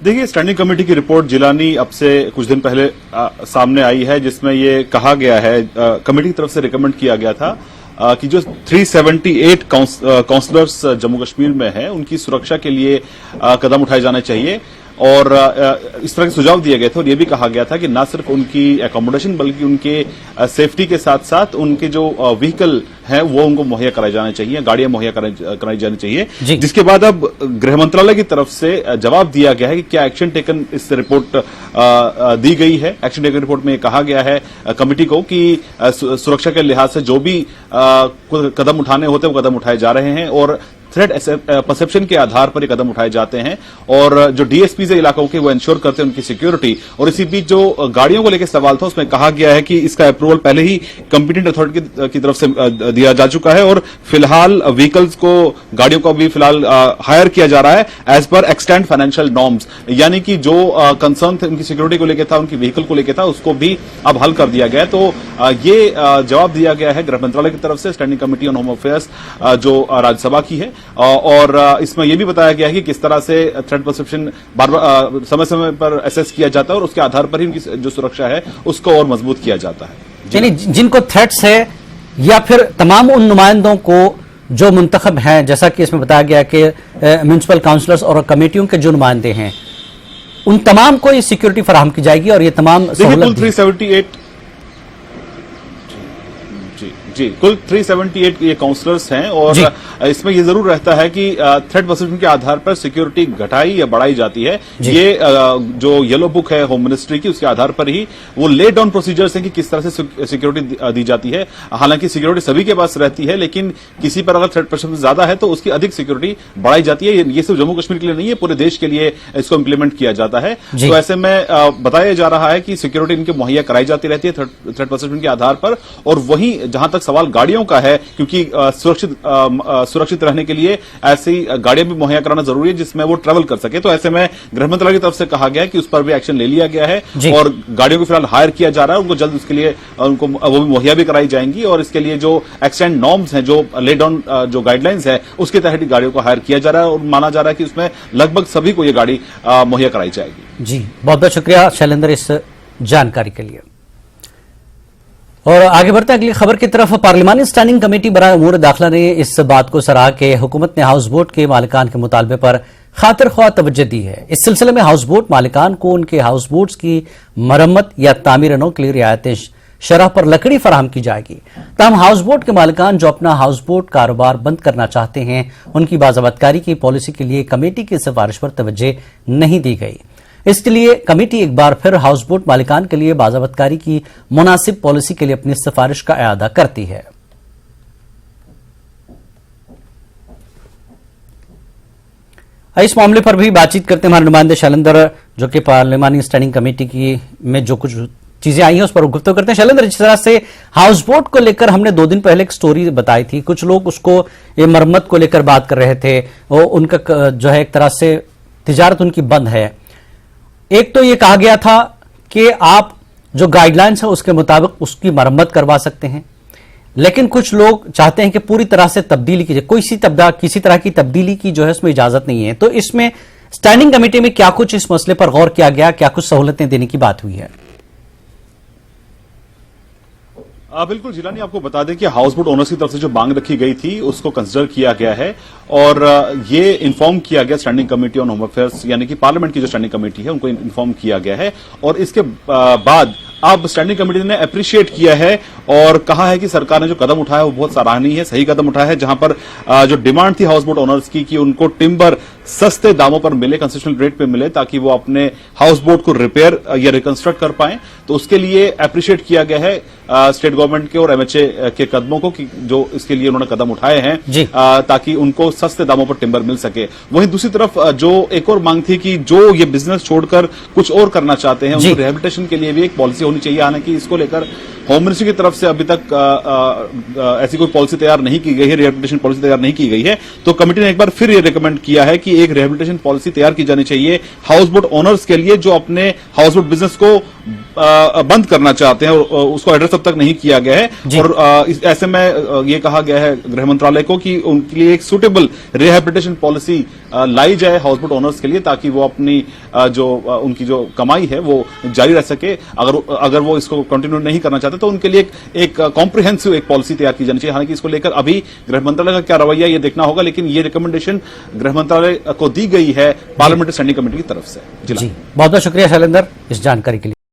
देखिए, standing committee की report Jilani अब से कुछ दिन पहले सामने आई है, जिसमें ये कहा गया है, कमेटी की तरफ से रिकमेंड किया गया था कि जो 378 काउंसलर्स जम्मू कश्मीर में हैं, उनकी सुरक्षा के लिए कदम उठाए जाने चाहिए और इस तरह के सुझाव दिए गए थे। और यह भी कहा गया था कि न सिर्फ उनकी एकोमोडेशन बल्कि उनके सेफ्टी के साथ साथ उनके जो व्हीकल है वो उनको मुहैया कराए जाने चाहिए, गाड़ियां मुहैया कराई जानी चाहिए। जिसके बाद अब गृह मंत्रालय की तरफ से जवाब दिया गया है कि क्या एक्शन टेकन इस रिपोर्ट दी गई है। एक्शन टेकन रिपोर्ट में कहा गया है कमेटी को कि सुरक्षा के लिहाज से जो भी कदम उठाने होते हैं वो कदम उठाए जा रहे हैं और थ्रेट परसेप्शन के आधार पर ये कदम उठाए जाते हैं और जो डीएसपी से इलाकों के वो इंश्योर करते हैं उनकी सिक्योरिटी। और इसी बीच जो गाड़ियों को लेकर सवाल था उसमें कहा गया है कि इसका अप्रूवल पहले ही कंपिटेंट अथॉरिटी की तरफ से दिया जा चुका है और फिलहाल व्हीकल्स को, गाड़ियों को भी फिलहाल हायर किया जा रहा है as per extend financial norms, यानी कि जो कंसर्न थे उनकी सिक्योरिटी को लेकर था, उनकी व्हीकल को लेकर था, उसको भी अब हल कर दिया गया है। तो ये जवाब दिया गया है गृह मंत्रालय की तरफ से standing committee on home affairs जो राज्यसभा की है और इसमें यह भी बताया गया है कि किस तरह से थ्रेट परसेप्शन बार-बार समय समय पर असेस किया जाता है और उसके आधार पर ही उनकी जो सुरक्षा है उसको और मजबूत किया जाता है। यानी जिनको थ्रेट्स है या फिर तमाम उन नुमाइंदों को जो मुंतखब हैं, जैसा कि इसमें बताया गया कि म्युनिसिपल काउंसिलर्स और कमेटियों के जो नुमाइंदे हैं उन तमाम को ये सिक्योरिटी फराहम की जाएगी और ये तमाम कुल 378 जी कुल 378 ये काउंसलर्स हैं और इसमें ये जरूर रहता है कि थ्रेट परसेप्शन के आधार पर सिक्योरिटी घटाई या बढ़ाई जाती है। ये जो येलो बुक है होम मिनिस्ट्री की उसके आधार पर ही वो ले डाउन प्रोसीजर्स हैं कि किस तरह से सिक्योरिटी दी जाती है। हालांकि सिक्योरिटी सभी के पास रहती है लेकिन किसी पर अगर थ्रेट परसेप्शन ज्यादा है तो उसकी अधिक सिक्योरिटी बढ़ाई जाती है। ये सिर्फ जम्मू कश्मीर के लिए नहीं है, पूरे देश के लिए इसको इंप्लीमेंट किया जाता है। तो ऐसे में बताया जा रहा है कि सिक्योरिटी इनके मुहैया कराई जाती रहती है थ्रेट परसेप्शन के आधार पर। और वहीं जहां तक सवाल गाड़ियों का है, क्योंकि सुरक्षित रहने के लिए ऐसी गाड़ियां भी मुहैया कराना जरूरी है जिसमें वो ट्रैवल कर सके। तो ऐसे में गृह मंत्रालय की तरफ से कहा गया है कि उस पर भी एक्शन ले लिया गया है और गाड़ियों को फिलहाल हायर किया जा रहा है। उनको जल्द उसके लिए उनको वो भी मुहैया भी कराई जाएंगी और इसके लिए जो एक्सटेंड नॉर्म्स हैं, जो ले डाउन जो गाइडलाइंस है उसके तहत ही गाड़ियों को हायर किया जा रहा है और माना जा रहा है कि उसमें लगभग सभी को ये गाड़ी मुहैया कराई जाएगी। जी, बहुत बहुत शुक्रिया शैलेंद्र इस जानकारी के लिए। और आगे बढ़ते अगली खबर की तरफ। पार्लिमानी स्टैंडिंग कमेटी बराए उमूर दाखिला ने इस बात को सराहा कि हुकूमत ने हाउस बोट के मालिकान के मुतालबे पर खातिर ख्वाह तवज्जो दी है। इस सिलसिले में हाउस बोट मालिकान को उनके हाउस बोट्स की मरम्मत या तामीर नौ के लिए रियायती शरह पर लकड़ी फराहम की जाएगी। तमाम हाउस बोट के मालिकान जो अपना हाउस बोट कारोबार बंद करना चाहते हैं उनकी बाज़ाबतकारी की पॉलिसी के लिए कमेटी की सिफारिश पर तवज्जो नहीं दी गई। इसके लिए कमेटी एक बार फिर हाउस बोट मालिकान के लिए बाज़ाबतकारी की मुनासिब पॉलिसी के लिए अपनी सिफारिश का इआदा करती है। इस मामले पर भी बातचीत करते हैं हमारे नुमाइंदे शैलेंद्र, जो कि पार्लिमानी स्टैंडिंग कमेटी की में जो कुछ चीजें आई हैं उस पर गुफ्तगू करते हैं। शैलेंद्र, जिस तरह से हाउस बोट को लेकर हमने 2 दिन पहले एक स्टोरी बताई थी, कुछ लोग उसको ये मरम्मत को लेकर बात कर रहे थे और उनका जो है एक तरह से तिजारत उनकी बंद है। एक तो ये कहा गया था कि आप जो गाइडलाइंस है उसके मुताबिक उसकी मरम्मत करवा सकते हैं, लेकिन कुछ लोग चाहते हैं कि पूरी तरह से तब्दीली कीजिए, किसी तरह की तब्दीली की जो है उसमें इजाजत नहीं है। तो इसमें स्टैंडिंग कमेटी में क्या कुछ इस मसले पर गौर किया गया, क्या कुछ सहूलतें देने की बात हुई है? बिल्कुल जिलानी, आपको बता दें कि हाउस बोट ओनर्स की तरफ से जो मांग रखी गई थी उसको कंसिडर किया गया है और ये इन्फॉर्म किया गया standing committee on home affairs, यानी कि पार्लियामेंट की जो स्टैंडिंग कमेटी है उनको इन्फॉर्म किया गया है। और इसके बाद अब स्टैंडिंग कमेटी ने अप्रिशिएट किया है और कहा है कि सरकार ने जो कदम उठाया है वो बहुत सराहनीय है, सही कदम उठाया है। जहां पर जो डिमांड थी हाउस बोट ओनर्स की कि उनको टिम्बर सस्ते दामों पर मिले, कंसेशनल रेट पे मिले, ताकि वो अपने हाउस बोट को रिपेयर या रिकंस्ट्रक्ट कर पाएं, तो उसके लिए अप्रिशिएट किया गया है स्टेट गवर्नमेंट के और एमएचए के कदमों को कि जो इसके लिए उन्होंने कदम उठाए हैं ताकि उनको सस्ते दामों पर टिम्बर मिल सके। वहीं दूसरी तरफ जो एक और मांग थी कि जो ये बिजनेस छोड़कर कुछ और करना चाहते हैं उनको रिहेबिलिटेशन के लिए भी एक पॉलिसी होनी चाहिए। हालांकि इसको लेकर होम मिनिस्ट्री की तरफ से अभी तक ऐसी कोई पॉलिसी तैयार नहीं की गई है, रिहेबिलिटेशन पॉलिसी तैयार नहीं की गई है। तो कमेटी ने एक बार फिर ये रिकमेंड किया है कि एक रिहेबिलिटेशन पॉलिसी तैयार की जानी चाहिए हाउस बोट ओनर्स के लिए जो अपने हाउस बोट बिजनेस को बंद करना चाहते हैं और उसको एड्रेस अब तक नहीं किया गया है। और ऐसे में ये कहा गया है गृह मंत्रालय को कि उनके लिए एक सूटेबल रिहैबिलिटेशन पॉलिसी लाई जाए हाउसबोट ओनर्स के लिए, ताकि वो अपनी उनकी जो कमाई है वो जारी रह सके। अगर वो इसको कंटिन्यू नहीं करना चाहते तो उनके लिए एक कॉम्प्रिहेंसिव एक पॉलिसी तैयार की जानी चाहिए। हालांकि इसको लेकर अभी गृह मंत्रालय का क्या रवैया ये देखना होगा, लेकिन ये रिकमेंडेशन गृह मंत्रालय को दी गई है पार्लियामेंट्री स्टैंडिंग कमेटी की तरफ से। जी, बहुत बहुत शुक्रिया शैलेंद्र इस जानकारी के लिए।